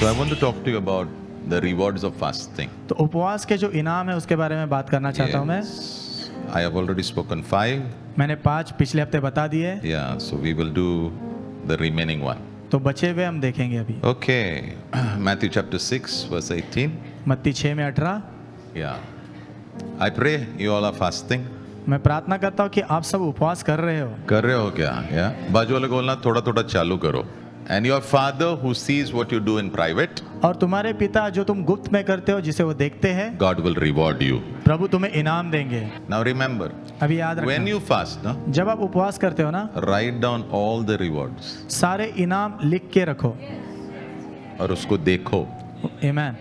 So I want to talk to you about the rewards of fasting. तो उपवास के जो इनाम है उसके बारे में बात करना चाहता हूँ मैं। Yes. I have already spoken 5. मैंने 5 पिछले हफ्ते बता दिए, Yeah, so we will do the remaining one. तो बचे हुए हम देखेंगे अभी। Okay. Matthew chapter 6 verse 18. मत्ती 6 में 18। Yeah. I pray you all are fasting. मैं प्रार्थना करता हूँ कि आप सब उपवास कर रहे हो। कर रहे हो क्या? Yeah. बाजू वाले को बोलना थोड़ा थोड़ा चालू करो. And your father who sees what you do in private, और तुम्हारे पिता जो तुम गुप्त में करते हो जिसे वो देखते हैं, God will reward you. प्रभु तुम्हें इनाम देंगे। Now remember, अभी याद when रखना, you fast, no, जब आप उपवास करते हो ना, write down all the rewards सारे इनाम लिख के रखो। और उसको देखो आमेन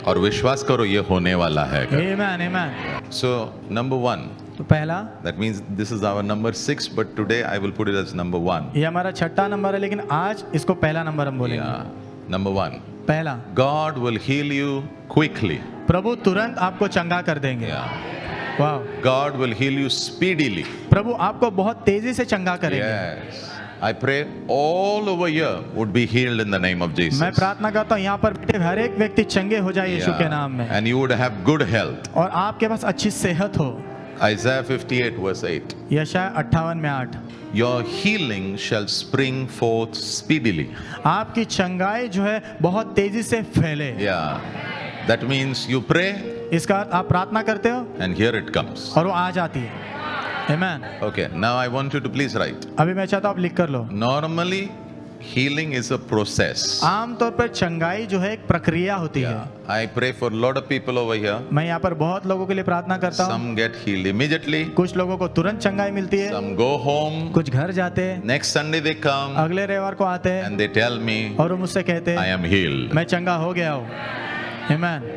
और विश्वास करो ये होने वाला है. आमेन आमेन। So number 1, तो पहला, that means this is our number 6, but today I will put it as number 1. ये हमारा छठा नंबर है, लेकिन आज इसको पहला नंबर हम बोलेंगे। Yeah, number 1. पहला, God will heal you quickly. प्रभु तुरंत आपको चंगा कर देंगे। Yeah. वाह, God will heal you speedily. प्रभु आपको बहुत तेजी से चंगा करेंगे। Yes. I pray all over here would be healed in the name of Jesus. मैं प्रार्थना करता हूँ यहाँ पर बैठे हर एक व्यक्ति चंगे हो जाए यीशु के नाम में, And you would have good health. और आपके पास अच्छी सेहत हो। Isaiah 58 verse 8. यशायाह 58 में 8, Your healing shall spring forth speedily. आपकी चंगाई जो है बहुत तेजी से फैले। Yeah. That means you pray इसका अर्थ आप प्रार्थना करते हो and here it comes. और वो आ जाती है। आमेन। Okay, now I want you to please write. अभी मैं चाहता हूँ आप लिख कर लो। Normally, healing is a process. आमतौर पर चंगाई जो है एक प्रक्रिया होती है। Yeah. I pray for a lot of people over here. मैं यहाँ पर बहुत लोगों के लिए प्रार्थना करता हूँ। Some get healed immediately. कुछ लोगों को तुरंत चंगाई मिलती है, Some go home. कुछ घर जाते हैं, Next Sunday they come अगले रविवार को आते हैं and they tell me, और वो मुझसे कहते I हैं am healed. मैं चंगा हो गया हूँ। आमेन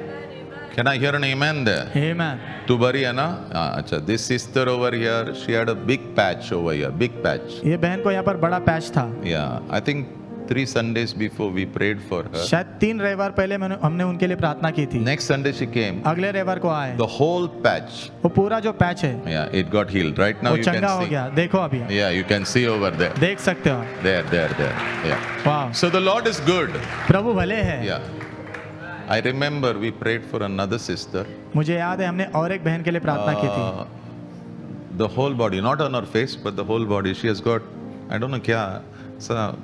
Can I hear an amen there? आमेन। तू बरी है ना? अच्छा, this sister over here, she had a big patch over here, big patch. ये बहन को यहाँ पर बड़ा पैच था। Yeah, I think 3 Sundays before we prayed for her. शायद 3 रविवार पहले हमने उनके लिए प्रार्थना की थी। Next Sunday she came. अगले रविवार को आए, The whole patch, वो पूरा जो पैच है yeah, it got healed. Right now वो you चंगा हो can see. गया। देखो अभी Yeah, you can see over there. देख सकते हो। There. Yeah. वाह, So the Lord is good. प्रभु भले है। Yeah. I remember we prayed for another sister. मुझे याद है हमने और एक बहन के लिए प्रार्थना की थी। The whole body, not on her face, but the whole body. She has got, I don't know क्या, some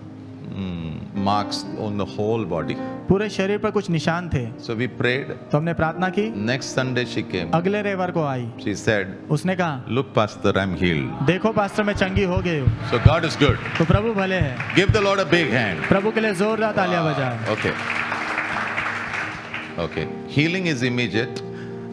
marks on the whole body. पूरे शरीर पर कुछ निशान थे, So we prayed. तो हमने प्रार्थना की। Next Sunday she came. अगले रविवार को आई, She said, उसने कहा look pastor, I'm healed. देखो पास्टर मैं चंगी हो गई हूँ। So God is good. तो प्रभु भले है। Give the Lord a big hand. प्रभु के लिए जोरदार तालियां बजाएं। Okay. Healing is immediate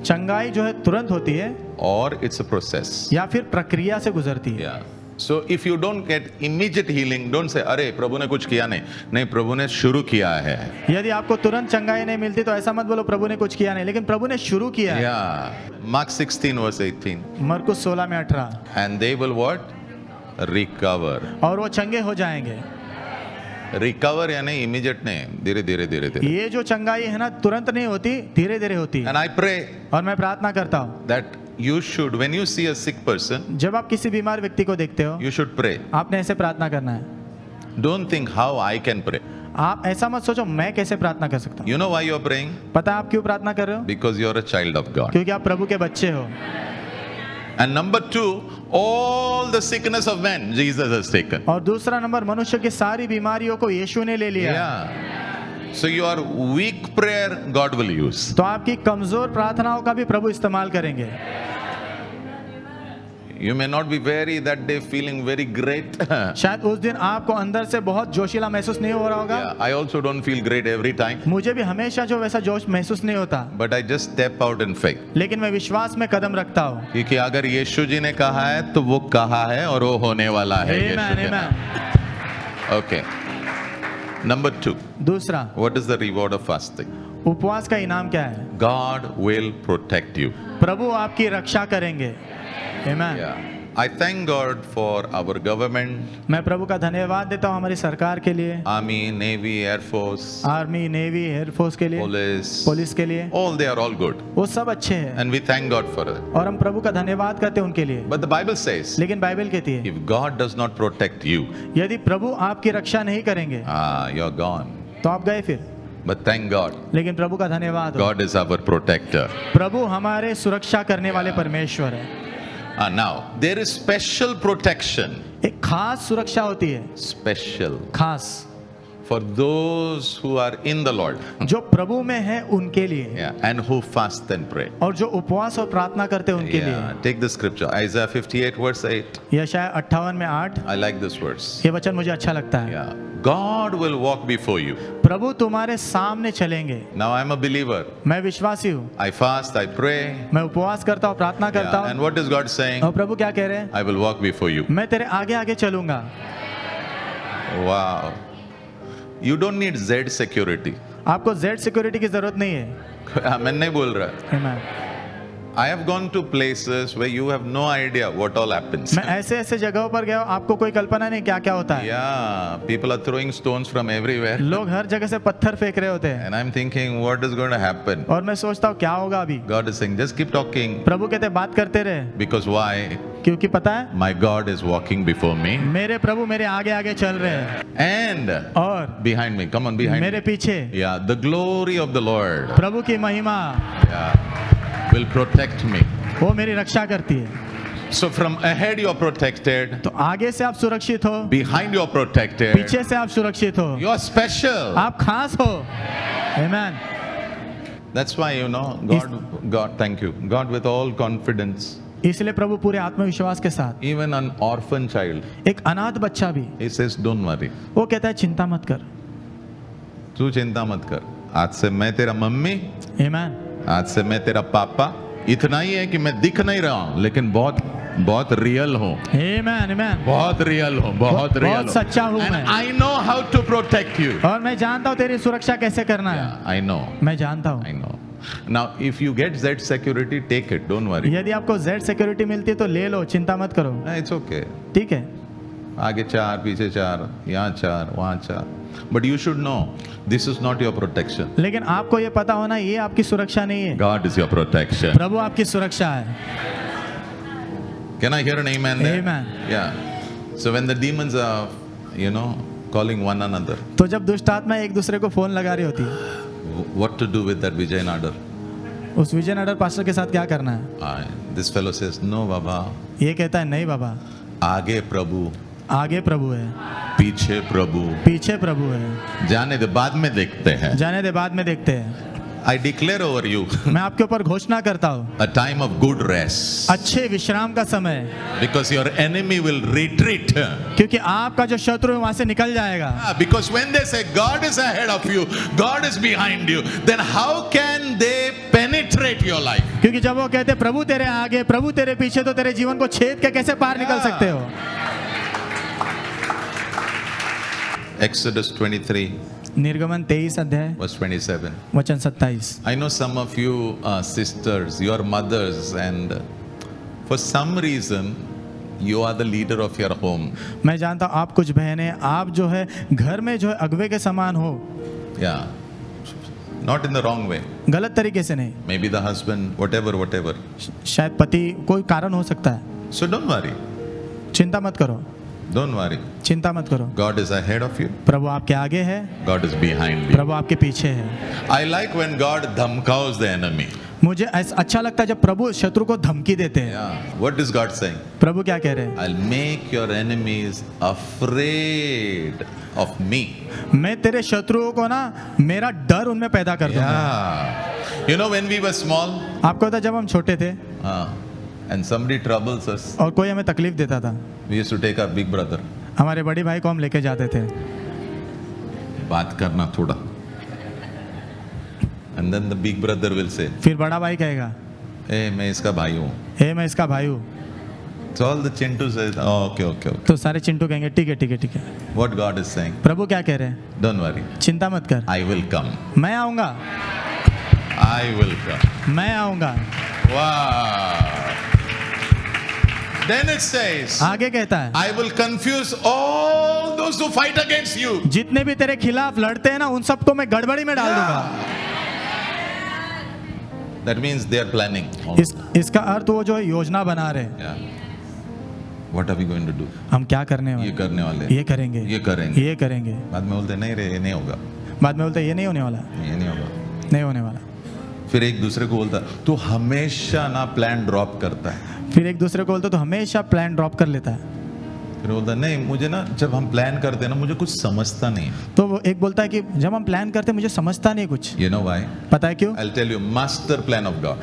चंगाई जो है तुरंत होती है or it's a process. या फिर प्रक्रिया से गुजरती है। Yeah. So if you don't get immediate healing, don't say, अरे प्रभु ने कुछ किया नहीं. नहीं, प्रभु ने शुरू किया है. यदि आपको तुरंत चंगाई नहीं मिलती तो ऐसा मत बोलो प्रभु ने कुछ किया नहीं, लेकिन प्रभु ने शुरू किया है। Yeah. Mark 16 verse 18. मरकुस 16 में 18, And they will what? Recover. और वो चंगे हो जाएंगे। Recover यानी immediate नहीं, धीरे. ये जो चंगाई है ना तुरंत नहीं होती, धीरे धीरे होती है। And I pray और मैं प्रार्थना करता हूँ that you should, when you see a sick person, जब आप किसी बीमार व्यक्ति को देखते हो, you should pray. आपने ऐसे प्रार्थना करना है। Don't think how I can pray. आप ऐसा मत सोचो मैं कैसे प्रार्थना कर सकता हूँ। You know why you're praying? पता है आप क्यों प्रार्थना कर रहे हो? Because you're a child of God. क्योंकि आप प्रभु के बच्चे हो। And number 2, all the sickness of men, Jesus has taken. और दूसरा नंबर, मनुष्य की सारी बीमारियों को यीशु ने ले लिया। Yeah. So your weak prayer, God will use. तो आपकी कमजोर प्रार्थनाओं का भी प्रभु इस्तेमाल करेंगे। You may not be that day feeling very great. शायद उस दिन आपको अंदर से बहुत जोशीला महसूस नहीं हो रहा होगा। Yeah, I also don't feel great every time. मुझे भी हमेशा जो वैसा जोश महसूस नहीं होता, But I just step out in faith. लेकिन मैं विश्वास में कदम रखता हूँ। क्योंकि अगर यीशु जी ने कहा है तो वो कहा है और वो होने वाला है। Amen, यीशु के amen. नाम। Okay. Number 2, दूसरा, what is the reward of fasting? उपवास का इनाम क्या है? God will protect you. प्रभु आपकी रक्षा करेंगे। Amen. Yeah. I thank God for our government, मैं प्रभु का धन्यवाद देता हूँ हमारी सरकार के लिए, Army, Navy, Air Force, army, navy, air force के लिए, Police, पुलिस के लिए, all they are all good. वो सब अच्छे हैं And we thank God for it. और हम प्रभु का धन्यवाद करते हैं उनके लिए। But the Bible says, लेकिन बाइबल कहती है if God does not protect you, यदि प्रभु आपकी रक्षा नहीं करेंगे you're gone. तो आप गए फिर। But thank God, लेकिन प्रभु का धन्यवाद हो, God is our protector. प्रभु हमारे सुरक्षा करने वाले परमेश्वर है। Now, there is special protection, एक खास सुरक्षा होती है, special, खास, for those who are in the Lord, जो प्रभु में है उनके लिए, yeah, and who fast and pray. और जो उपवास और प्रार्थना करते हैं उनके Yeah, लिए। take the scripture, Isaiah 58 verse 8. यशायाह 58 में 8, I like this verse. ये वचन मुझे अच्छा लगता है। Yeah, God will walk before you. प्रभु तुम्हारे सामने चलेंगे। Now I'm a believer. मैं विश्वासी हूँ, I fast, I pray. मैं उपवास करता हूँ, प्रार्थना करता Yeah, and हूँ, what is God saying? और प्रभु क्या कह रहे हैं? I will walk before you. मैं तेरे आगे आगे चलूंगा। Wow. You don't need Z security. आपको जेड सिक्योरिटी की जरूरत नहीं है। मैं नहीं बोल रहा। Amen. I have gone to places where you have no idea what all happens. मैं ऐसे ऐसे जगहों पर गया हूँ, आपको कोई कल्पना नहीं क्या क्या होता है। Yeah, people are throwing stones from everywhere. लोग हर जगह से पत्थर फेंक रहे होते हैं, And I'm thinking, what is going to happen? और मैं सोचता हूँ क्या होगा अभी। God is saying, just keep talking. प्रभु कहते हैं, बात करते रहे, Because why? क्योंकि पता है My God is walking before me. मेरे प्रभु मेरे आगे आगे चल रहे हैं, And और behind me, come on, behind मेरे me. पीछे Yeah, the glory of the Lord, प्रभु की महिमा, yeah, will protect me. वो मेरी रक्षा करती है। So from ahead you're protected, तो आगे से आप सुरक्षित हो, behind you're protected. पीछे से आप सुरक्षित हो, You're special. आप खास हो। Amen. That's why, you know, God, thank you. God with all confidence, इसलिए प्रभु पूरे आत्मविश्वास के साथ, even an orphan child, एक अनाथ बच्चा भी, he says, don't worry. वो कहता है चिंता मत कर। तू चिंता मत कर. आज से मैं तेरा मम्मी, Amen. आज से मैं तेरा पापा. इतना ही है कि मैं दिख नहीं रहा हूं, लेकिन बहुत बहुत रियल हूं. Amen. Amen. बहुत रियल हूं, बहुत रियल बहुत सच्चा हूं And मैं। I know how to protect you. और मैं जानता हूँ तेरी सुरक्षा कैसे करना है। Yeah, I know. मैं जानता हूँ। I know. Now, if you get Z security, take it. Don't worry. यदि आपको जेड सिक्योरिटी मिलती है तो ले लो, चिंता मत करो। It's okay. ठीक है, आगे 4, पीछे 4, यहाँ 4, वहाँ 4. But you should know, this is not your protection. लेकिन आपको ये पता होना ये आपकी सुरक्षा नहीं है, God is your protection. प्रभु आपकी सुरक्षा है। Can I hear an amen there? Amen. Yeah. So when the demons are, you know, calling one another, तो जब दुष्ट आत्मा एक दूसरे को फोन लगा रही होती है, what to do with that Vijay Nadar? उस विजय नडर पास्टर के साथ क्या करना है? This fellow says, no Baba, ये कहता है नहीं बाबा, आगे प्रभु, आगे प्रभु है, पीछे प्रभु, पीछे प्रभु है, जाने दे बाद में देखते हैं. जाने दे बाद में देखते हैं। I declare over you मैं आपके ऊपर घोषणा करता हूँ, a time of good rest, अच्छे विश्राम का समय, because your enemy will retreat. क्योंकि आपका जो शत्रु है वहां से निकल जाएगा। Because when they say God is ahead of you, God is behind you, then how can they penetrate your life? क्योंकि जब वो कहते प्रभु तेरे आगे, प्रभु तेरे पीछे, तो तेरे जीवन को छेद के कैसे पार निकल सकते हो? Exodus 23, निर्गमन 23 अध्याय verse 27. वचन 27। I know some of you sisters, your mothers, and for some reason you are the leader of your home. मैं जानता हूँ आप कुछ बहनें, आप जो है घर में जो है अगुवे के समान हो, Yeah. Not in the wrong way. गलत तरीके से नहीं, Maybe the husband, whatever. शायद पति कोई कारण हो सकता है। So don't worry. चिंता मत करो, Don't worry. चिंता मत करो, God is ahead of you. प्रभु आपके आगे है, God is behind you. प्रभु आपके पीछे है। I like when God dhamkaos the enemy. मुझे अच्छा लगता है जब प्रभु शत्रु को धमकी देते हैं। Yeah. What is God saying? प्रभु क्या कह रहे हैं? I'll make your enemies afraid of me. मैं तेरे शत्रुओं को ना मेरा डर उनमें पैदा कर दूंगा। Yeah. You know, when we were small, आपको पता है जब हम छोटे थे and somebody troubles us, और कोई हमें तकलीफ देता था, we used to take our big brother. हमारे बड़े भाई को हम लेके जाते थे, बात करना थोड़ा. And then the big brother will say, फिर बड़ा भाई कहेगा, hey, मैं इसका भाई हूँ. हे मैं इसका भाई हूँ। So all the chintu says, oh, okay. तो सारे चिंटू कहेंगे ठीक है। What God is saying, प्रभु क्या कह रहे हैं? don't worry, चिंता मत कर, I will come. मैं आऊंगा, I will come. मैं आऊंगा। Wow. Then it says, आगे कहता है, I will confuse all those who fight against you. जितने भी तेरे खिलाफ लड़ते हैं ना उन सबको मैं गड़बड़ी में डाल दूंगा। That means they are planning. इसका अर्थ वो जो है योजना बना रहे हैं। Yeah. What are we going to do? हम क्या करने वाले? ये करने वाले. ये करेंगे, ये करेंगे. ये करेंगे। बाद में बोलते नहीं रे, ये नहीं होगा. बाद में बोलता है ये नहीं होने वाला, ये नहीं होगा। नहीं होने वाला। फिर एक दूसरे को बोलता तू हमेशा ना प्लान ड्रॉप करता है। फिर एक दूसरे को बोलता तो हमेशा प्लान ड्रॉप कर लेता है। फिर बोलता नहीं, मुझे ना जब हम प्लान करते हैं ना मुझे कुछ समझता नहीं है। तो वो एक बोलता है कि जब हम प्लान करते हैं मुझे समझता नहीं कुछ। You know why? पता है क्यों? I'll tell you, master plan of God.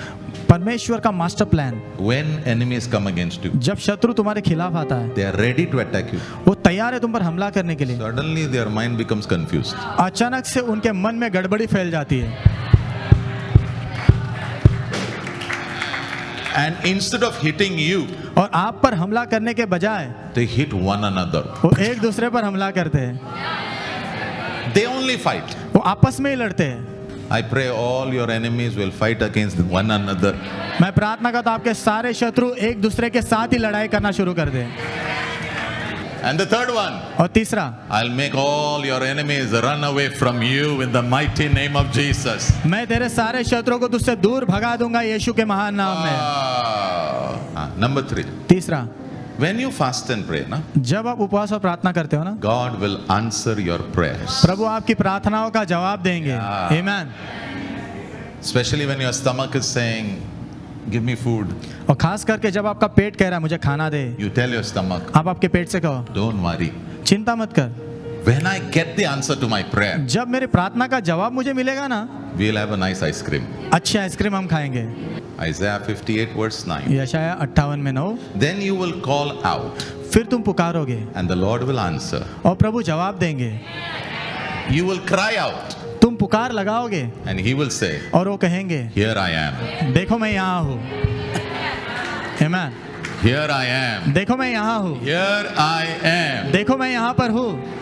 परमेश्वर का master plan, When enemies come against you, जब शत्रु तुम्हारे खिलाफ आता है they are ready to attack you. वो तैयार है तुम पर हमला करने के लिए। Suddenly their mind becomes confused. अचानक से उनके मन में गड़बड़ी फैल जाती है, And instead of hitting you, और आप पर हमला करने के बजाय they hit one another. वो एक दूसरे पर हमला करते हैं, They only fight. वो आपस में ही लड़ते हैं। I pray all your enemies will fight against one another. मैं प्रार्थना करता हूं आपके सारे शत्रु एक दूसरे के साथ ही लड़ाई करना शुरू कर दें। And the third one, और तीसरा, I'll make all your enemies run away from you in the mighty name of Jesus. मैं तेरे सारे शत्रुओं को तुझसे दूर भगा दूंगा यीशु के महान नाम में। Number 3, तीसरा, when you fast and pray, na, जब आप उपवास और प्रार्थना करते हो ना, God will answer your prayers. प्रभु आपकी प्रार्थनाओं का जवाब देंगे। आमीन। Especially when your stomach is saying, give me food. और खास करके जब आपका पेट कह रहा है मुझे खाना दे, You tell your stomach, आप आपके पेट से कहो don't worry. चिंता मत कर, When I get the answer to my prayer, जब मेरी प्रार्थना का जवाब मुझे मिलेगा ना, we'll have a nice ice cream. अच्छी आइसक्रीम हम खाएंगे। Isaiah 58 verse 9. यशाया 58 में 9, Then you will call out फिर तुम पुकारोगे and the Lord will answer. और प्रभु जवाब देंगे। You will cry out तुम पुकार लगाओगे and he will say, और वो कहेंगे here I am. देखो मैं यहाँ हूँ। आमीन। Here I am. देखो मैं यहाँ हूँ, Here I am. देखो मैं यहाँ पर हूँ।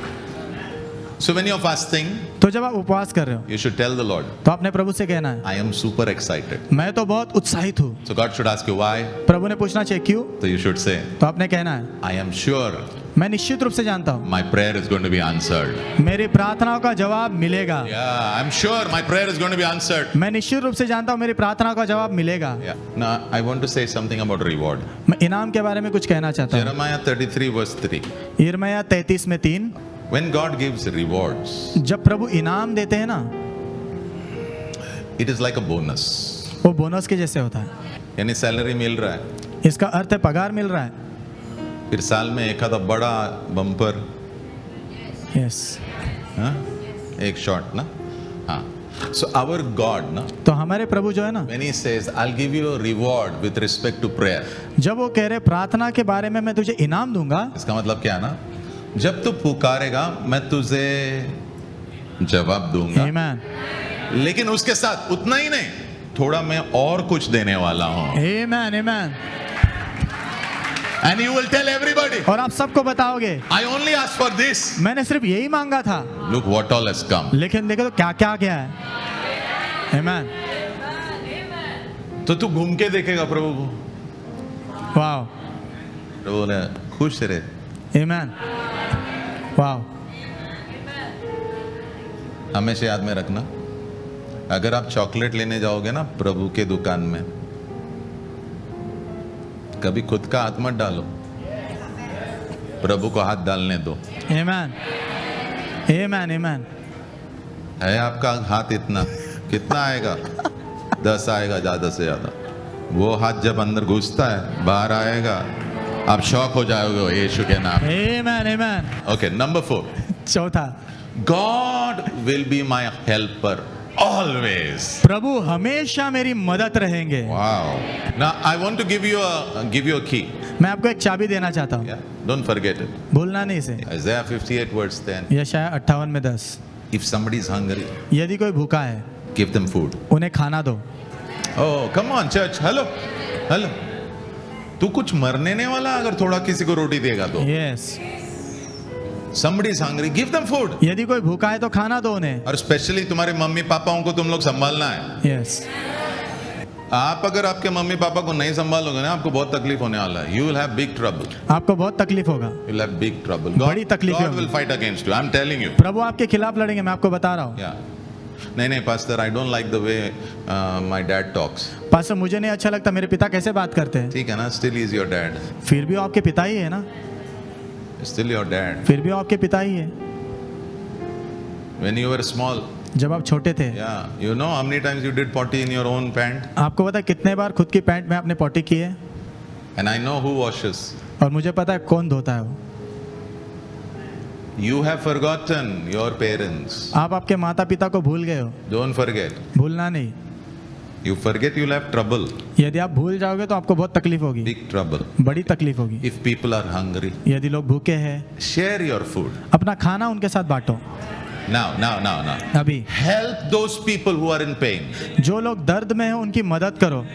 So when you're fasting, तो जब आप उपवास कर रहे हो you should tell the Lord, तो अपने प्रभु से कहना है I am super excited. मैं तो बहुत उत्साहित हूँ। So God should ask you why. प्रभु ने पूछना चाहिए क्यों, So you should say, तो आपने कहना है I am sure मैं निश्चित रूप से जानता हूँ my prayer is going to be answered. मेरी प्रार्थनाओं का जवाब मिलेगा। Yeah, I'm sure my prayer is going to be answered. मैं निश्चित रूप से जानता हूँ मेरी प्रार्थनाओं का जवाब मिलेगा। Yeah. Now I want to say something about reward. मैं इनाम के बारे में कुछ कहना चाहता हूँ। Jeremiah 33 verse 3. यिर्मयाह 33 में 3, When God gives rewards, जब प्रभु इनाम देते हैं ना, it is like a bonus. वो बोनस के जैसे होता है। यानी सैलरी मिल रहा है, इसका अर्थ है पगार मिल रहा है। फिर साल में एक आधा बड़ा बम्पर, यस, हाँ? एक शॉट ना, हाँ. So our God ना, तो हमारे प्रभु जो है ना, when he says I'll give you a reward with respect to prayer, जब वो कह रहे प्रार्थना के बारे में मैं तुझे इनाम दूंगा, इसका मतलब क्या है ना, जब तू पुकारेगा मैं तुझे जवाब दूंगा, आमीन, लेकिन उसके साथ उतना ही नहीं, थोड़ा मैं और कुछ देने वाला हूँ. आमीन, आमीन। And you will tell everybody, और आप सबको बताओगे I only asked for this. मैंने सिर्फ यही मांगा था, Look what all has come. लेकिन देखो तो क्या क्या गया है। आमीन। तो तू घूम के देखेगा प्रभु को, वाह, प्रभु बोले खुश रहे. आमीन, वाह। हमेशा याद में रखना, अगर आप चॉकलेट लेने जाओगे ना प्रभु के दुकान में, कभी खुद का हाथ मत डालो, प्रभु को हाथ डालने दो. आमीन, आमीन, आमीन। है आपका हाथ इतना, कितना आएगा? 10 आएगा ज्यादा से ज्यादा. वो हाथ जब अंदर घुसता है बाहर आएगा, आप शॉक हो जाओगे यीशु के नाम. आमीन, आमीन। Okay, number 4. चौथा, God will be my helper always. प्रभु हमेशा मेरी मदद रहेंगे। Wow. Now I want to give you a key. मैं आपको एक चाबी देना चाहता हूँ, Yeah. Don't forget it. भूलना नहीं इसे। Isaiah 58 verse 10. यशायाह 58 में 10, If somebody is hungry, यदि कोई भूखा है give them food. उन्हें खाना दो। Oh, come on church. Hello. Hello. तू कुछ मरने नहीं वाला अगर थोड़ा किसी को रोटी देगा तो. Yes, Somebody is hungry, give them food. यदि कोई भूखा है तो खाना दो उन्हें। और स्पेशली तुम्हारे मम्मी पापाओं को तुम लोग संभालना है. यस, आप अगर आपके मम्मी पापा को नहीं संभालोगे ना, आपको बहुत तकलीफ होने वाला है. You will have big trouble. आपको बहुत तकलीफ होगा, You will have big trouble. बड़ी तकलीफें God होंगी। will fight against you. I'm telling you. प्रभु आपके खिलाफ लड़ेंगे, मैं आपको बता रहा हूँ। Yeah. नहीं pastor, I don't like the way my dad talks. Pastor मुझे नहीं अच्छा लगता मेरे पिता कैसे बात करते हैं। ठीक है ना, still he is your dad. फिर भी वो आपके पिता ही है ना, Still your dad. फिर भी वो आपके पिता ही है। when you were small, जब आप छोटे थे, yeah, you know how many times you did potty in your own pant? आपको पता है कितने बार खुद की पैंट में आपने पॉटी की है? And I know who washes. और मुझे पता है कौन धोता है वो। You have forgotten your parents. आप आपके माता पिता को भूल गए हो। Don't forget. भूलना नहीं। You forget, you'll have trouble. यदि आप भूल जाओगे तो आपको बहुत तकलीफ होगी, Big trouble. बड़ी तकलीफ होगी। If people are hungry, यदि लोग भूखे हैं, share your food. अपना खाना उनके साथ बांटो। Now. अभी Help those people who are in pain. जो लोग दर्द में हैं उनकी मदद करो।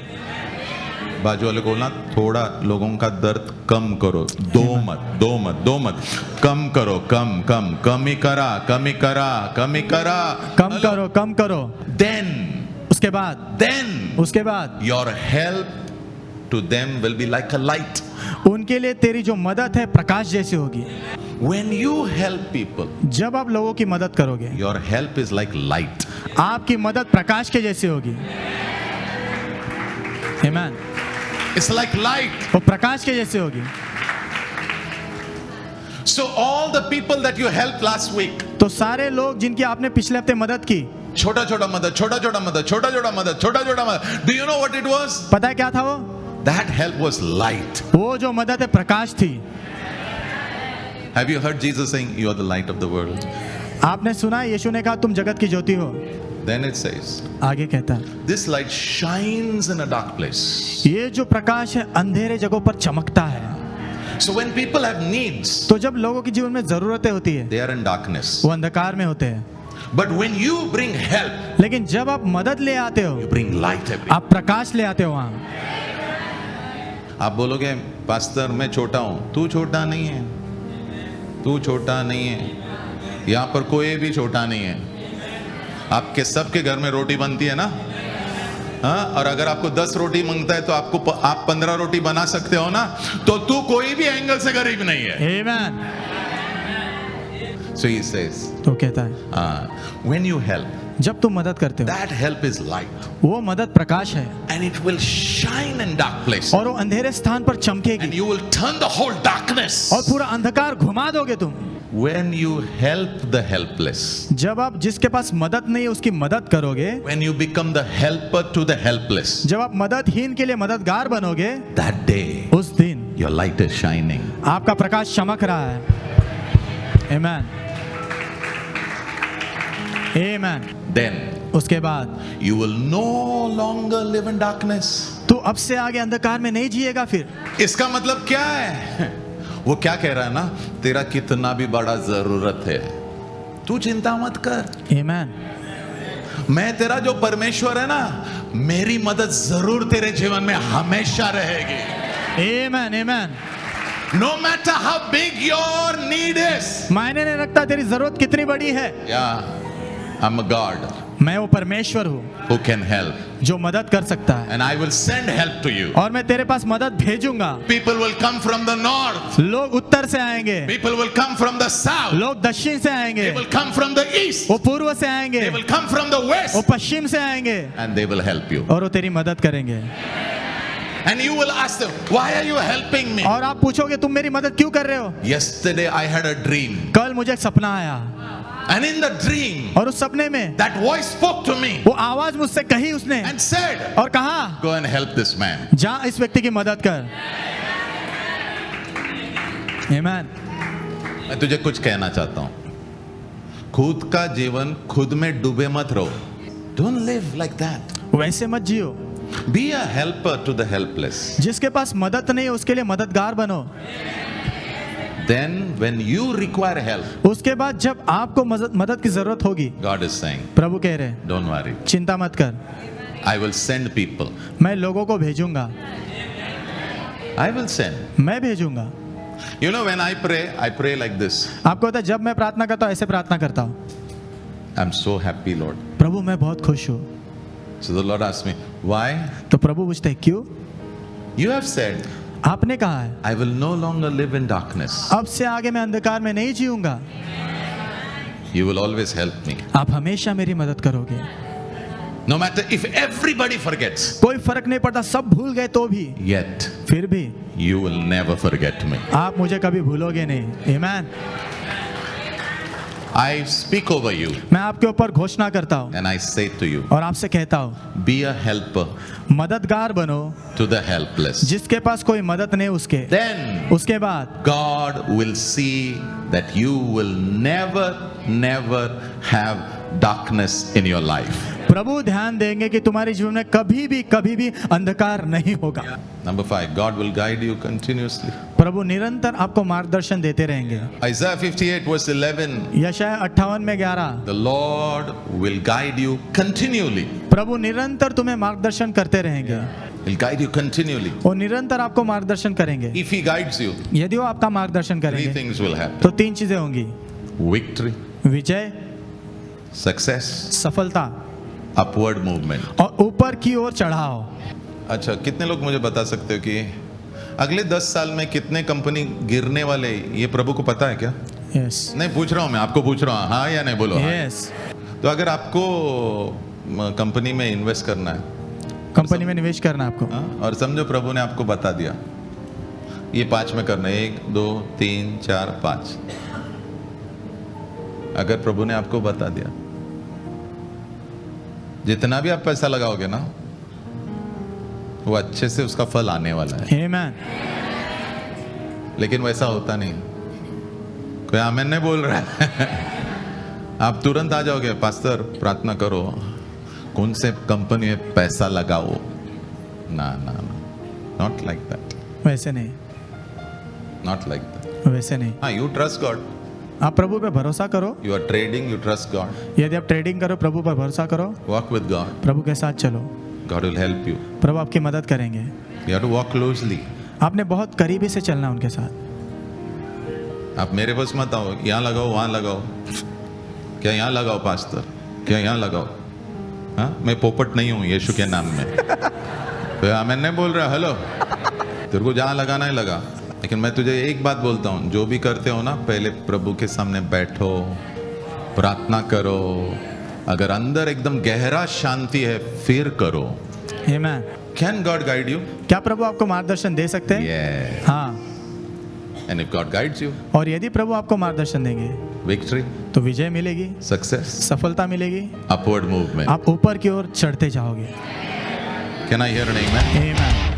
बाजू वाले को बोलना, थोड़ा लोगों का दर्द कम करो। दो मत। कम करो, कम ही करा। कम करो। उसके बाद your help to them will be like a light. उनके लिए तेरी जो मदद है प्रकाश जैसी होगी। When you help people, जब आप लोगों की मदद करोगे, your help is like light. आपकी मदद प्रकाश के जैसी होगी। Amen. It's like light. वो प्रकाश के जैसी होगी। So all the people that you helped last week, तो सारे लोग जिनकी आपने पिछले हफ्ते मदद की, छोटा मदद। Do you know what it was? पता है क्या था वो? That help was light. वो जो मदद है प्रकाश थी। Have you heard Jesus saying, "You are the light of the world"? आपने सुना है यीशु ने कहा तुम जगत की ज्योति हो। Then it says, आगे कहता है this light shines in a dark place. ये जो प्रकाश है अंधेरे जगहों पर चमकता है। So when people have needs, तो जब लोगों के जीवन में जरूरतें होती है they are in darkness. वो अंधकार में होते हैं, But when you bring help, लेकिन जब आप मदद ले आते हो, you bring light everywhere. आप प्रकाश ले आते हो वहां। आप बोलोगे, पास्टर मैं छोटा हूं। तू छोटा नहीं है। यहाँ पर कोई भी छोटा नहीं है। आपके सबके घर में रोटी बनती है ना? हाँ, और अगर आपको 10 रोटी मांगता है तो आप 15 रोटी बना सकते हो ना? तो तू कोई भी एंगल से गरीब नहीं है। Amen. So he says, तो कहता है when you help, जब तुम मदद करते हो, that help is light, वो मदद प्रकाश है and it will shine in dark places, और वो अंधेरे स्थान पर and चमकेगी you will turn the whole darkness. और पूरा अंधकार घुमा दोगे तुम। When you help the helpless, जब आप जिसके पास मदद नहीं है उसकी मदद करोगे, when you become the helper to the helpless, जब आप मददहीन के लिए मददगार बनोगे, that day उस दिन your light is shining. आपका प्रकाश चमक रहा है। Amen. Then उसके बाद you will no longer live in darkness. तू अब से आगे अंधकार में नहीं जिएगा फिर। इसका मतलब क्या है? वो क्या कह रहा है ना, तेरा कितना भी बड़ा जरूरत है, तू चिंता मत कर। Amen. मैं तेरा जो परमेश्वर है ना, मेरी मदद जरूर तेरे जीवन में हमेशा रहेगी। Amen. No matter how big your need is. मायने नहीं रखता तेरी जरूरत कितनी बड़ी है। Yeah, I'm a God मैं वो परमेश्वर हूँ who can help, जो मदद कर सकता है, and I will send help to you. और मैं तेरे पास मदद भेजूंगा। People will come from the north. लोग उत्तर से आएंगे, People will come from the south. लोग दक्षिण से आएंगे, They will come from the east. वो पूर्व से आएंगे, They will come from the वो west, पश्चिम से आएंगे, and they will help you. और वो तेरी मदद करेंगे। And you will ask them, "Why are you helping me?" और आप पूछोगे तुम मेरी मदद क्यों कर रहे हो? Yesterday I had a dream, कल मुझे एक सपना आया, and in the dream, और उस सपने में that voice spoke to me वो आवाज मुझसे कही उसने, and said, और कहा "Go and help this man." जा इस व्यक्ति की मदद कर। Amen. मैं तुझे कुछ कहना चाहता हूं, खुद का जीवन खुद में डूबे मत रहो। Don't live like that. वैसे मत जियो। Be a helper to the helpless. जिसके पास मदद नहीं है उसके लिए मददगार बनो। Then when you require help, उसके बाद जब आपको मदद की जरूरत होगी, God is saying, प्रभु कह रहे हैं "Don't worry. चिंता मत कर, I will send people. मैं लोगों को भेजूंगा, I will send." मैं भेजूंगा। You know, when I pray like this. आपको पता है जब मैं प्रार्थना करता हूँ ऐसे प्रार्थना करता हूँ, I'm so happy, Lord. प्रभु मैं बहुत खुश हूँ। So the Lord asked me, "Why?" तो प्रभु पूछते हैं क्यों? You have said, आपने कहा है "I will no longer live in darkness." अब से आगे मैं अंधकार में नहीं जीऊंगा, You will always help me. आप हमेशा मेरी मदद करोगे। No matter if everybody forgets, कोई फर्क नहीं पड़ता, सब भूल गए तो भी, yet फिर भी you will never forget me. आप मुझे कभी भूलोगे नहीं। Amen. I speak over you मैं आपके ऊपर घोषणा करता हूँ and I say to you, और आपसे कहता हूँ, be a helper मददगार बनो to the helpless. जिसके पास कोई मदद नहीं उसके। Then उसके बाद God will see that you will never have darkness in your life. प्रभु ध्यान देंगे कि तुम्हारे जीवन में कभी भी अंधकार नहीं होगा। Number 5, God will guide you continuously. प्रभु निरंतर आपको मार्गदर्शन देते रहेंगे। Isaiah 58 verse 11, यशायाह 58:11, the Lord will guide you continually. प्रभु निरंतर तुम्हें मार्गदर्शन करते रहेंगे He'll guide you continually. और निरंतर आपको मार्गदर्शन करेंगे। If He guides you, यदि वो आपका मार्गदर्शन 3 करेंगे things will happen. तो 3 चीजें होंगी, Victory, विजय, success, सफलता upward movement. और ऊपर की ओर चढ़ाव। अच्छा, कितने लोग मुझे बता सकते हो कि अगले 10 साल में कितने कंपनी गिरने वाले, ये प्रभु को पता है क्या? यस नहीं पूछ रहा हूँ मैं, आपको पूछ रहा हूँ, हाँ या नहीं बोलो। हाँ। यस। तो अगर आपको कंपनी में इन्वेस्ट करना है, कंपनी में निवेश करना आपको, हाँ, और समझो प्रभु ने आपको बता दिया ये 5 में करना है, 1 2 3 4 5, अगर प्रभु ने आपको बता दिया, जितना भी आप पैसा लगाओगे ना वो अच्छे से उसका फल आने वाला है। आमेन। लेकिन वैसा होता नहीं, कोई आमेन नहीं बोल रहा है। आप तुरंत आ जाओगे, पास्टर प्रार्थना करो, कौन से कंपनी में पैसा लगाओ, ना ना ना, नॉट लाइक दैट, वैसे नहीं, नॉट लाइक दैट। वैसे नहीं। हाँ, यू ट्रस्ट गॉड, आप प्रभु पे भरोसा करो। You are trading, you trust God, यदि आप ट्रेडिंग करो, प्रभु पर भरोसा करो, वॉक विद गॉड, प्रभु के साथ चलो, गॉड विल हेल्प यू, प्रभु आपकी मदद करेंगे। You have to walk closely. आपने बहुत करीबी से चलना उनके साथ। आप मेरे पास मत आओ, यहाँ लगाओ वहाँ लगाओ, क्या यहाँ लगाओ पास्टर, क्या यहाँ लगाओ, हाँ, मैं पोपट नहीं हूँ यीशु के नाम में। तो मैं नहीं बोल रहा, हेलो, तेरे को जहाँ लगाना है लगा, लेकिन मैं तुझे एक बात बोलता हूँ, जो भी करते हो ना, पहले प्रभु के सामने बैठो, प्रार्थना करो, अगर अंदर एकदम गहरा शांति है फिर करो। Amen. Can God guide you? क्या प्रभु आपको मार्गदर्शन दे सकते हैं? Yeah. हाँ। And if God guides you, और यदि प्रभु आपको मार्गदर्शन देंगे विक्ट्री, तो विजय मिलेगी, सक्सेस, सफलता मिलेगी, अपवर्ड मूवमेंट। आप ऊपर की ओर चढ़ते जाओगे। Can I hear an amen? Amen.